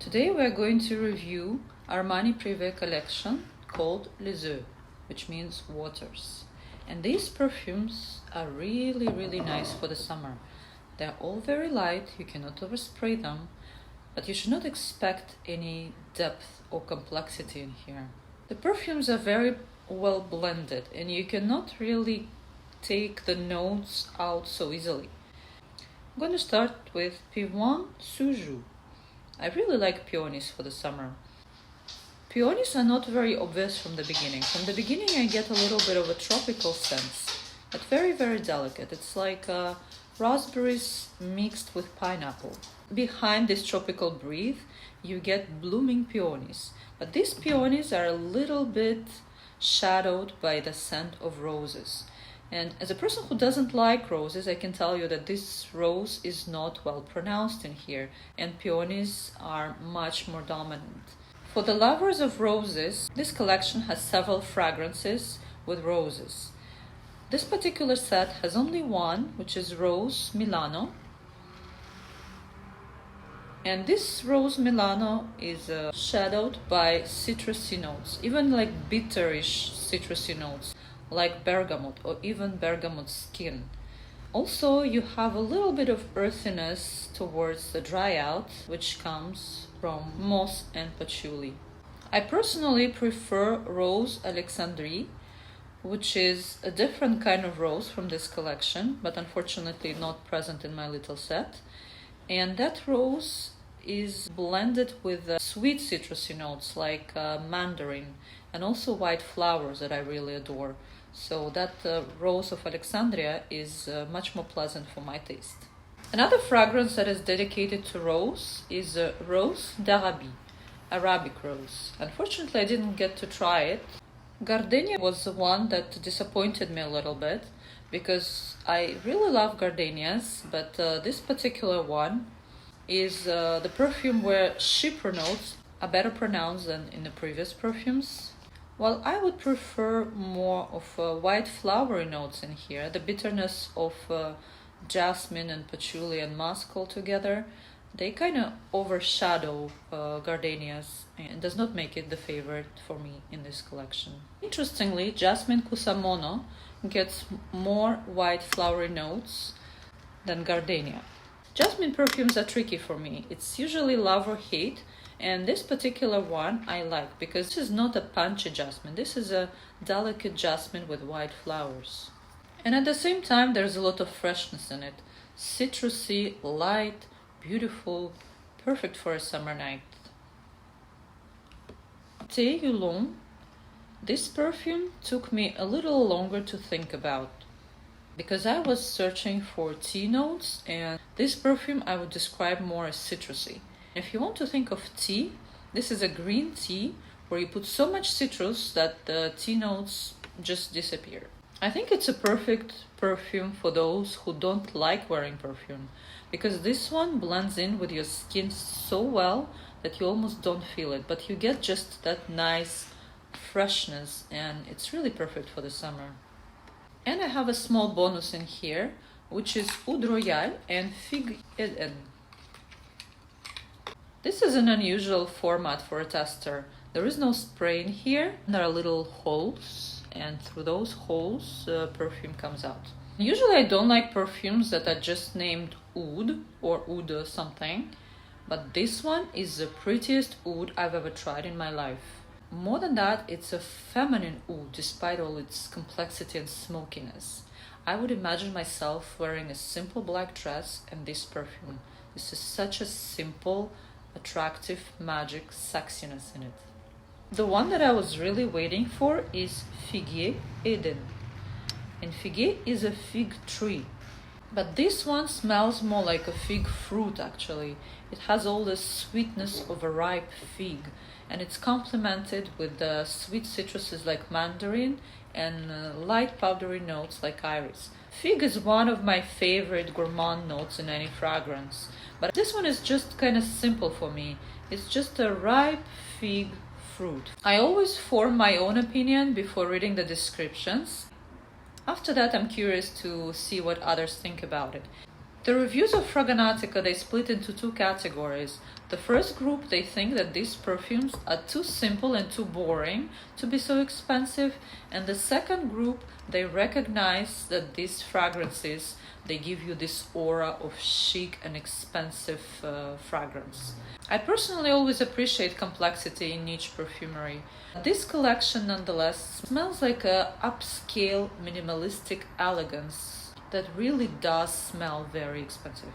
Today we are going to review Armani Privé collection called Les EAUX, which means waters. And these perfumes are really nice for the summer. They're all very light, you cannot overspray them, but you should not expect any depth or complexity in here. The perfumes are very well blended and you cannot really take the notes out so easily. I'm going to start with Pivoine Suzhou. I really like peonies for the summer. Peonies are not very obvious from the beginning. From the beginning I get a little bit of a tropical sense, but very delicate. It's like raspberries mixed with pineapple. Behind this tropical breeze you get blooming peonies, but these peonies are a little bit shadowed by the scent of roses. And as a person who doesn't like roses, I can tell you that this rose is not well pronounced in here, and peonies are much more dominant. For the lovers of roses, this collection has several fragrances with roses. This particular set has only one, which is Rose Milano. And this Rose Milano is shadowed by citrusy notes, even like bitterish citrusy notes, like bergamot or even bergamot skin. Also, you have a little bit of earthiness towards the dry out, which comes from moss and patchouli. I personally prefer Rose Alexandrie, which is a different kind of rose from this collection, but unfortunately not present in my little set. And that rose is blended with sweet citrusy notes like mandarin and also white flowers that I really adore. So that Rose of Alexandria is much more pleasant for my taste. Another fragrance that is dedicated to rose is Rose d'Arabie, Arabic rose. Unfortunately, I didn't get to try it. Gardénia was the one that disappointed me a little bit because I really love gardenias, but this particular one is the perfume where chypre notes are better pronounced than in the previous perfumes. Well, I would prefer more of white flowery notes in here. The bitterness of jasmine and patchouli and musk all together, they kind of overshadow gardenias and does not make it the favorite for me in this collection. Interestingly, Jasmin Kusamono gets more white flowery notes than gardenia. Jasmine perfumes are tricky for me. It's usually love or hate. And this particular one I like because this is not a punchy jasmine. This is a delicate jasmine with white flowers. And at the same time, there's a lot of freshness in it. Citrusy, light, beautiful, perfect for a summer night. Thé Yulong. This perfume took me a little longer to think about because I was searching for tea notes, and this perfume I would describe more as citrusy. If you want to think of tea, this is a green tea where you put so much citrus that the tea notes just disappear. I think it's a perfect perfume for those who don't like wearing perfume, because this one blends in with your skin so well that you almost don't feel it, but you get just that nice freshness, and it's really perfect for the summer. And I have a small bonus in here, which is Oud Royal and Figuier. This is an unusual format for a tester. There is no spray in here. There are little holes, and through those holes, perfume comes out. Usually I don't like perfumes that are just named oud or oud something, but this one is the prettiest oud I've ever tried in my life. More than that, it's a feminine oud despite all its complexity and smokiness. I would imagine myself wearing a simple black dress and this perfume. This is such a simple, attractive, magic sexiness in it. The one that I was really waiting for is Figuier Eden. And Figuier is a fig tree. But this one smells more like a fig fruit actually. It has all the sweetness of a ripe fig, and it's complemented with the sweet citruses like mandarin and light powdery notes like iris. Fig is one of my favorite gourmand notes in any fragrance, but this one is just kind of simple for me. It's just a ripe fig fruit. I always form my own opinion before reading the descriptions. After that, I'm curious to see what others think about it. The reviews of Fragrantica, they split into two categories. The first group, they think that these perfumes are too simple and too boring to be so expensive. And the second group, they recognize that these fragrances, they give you this aura of chic and expensive fragrance. I personally always appreciate complexity in niche perfumery. This collection nonetheless smells like a upscale minimalistic elegance that really does smell very expensive.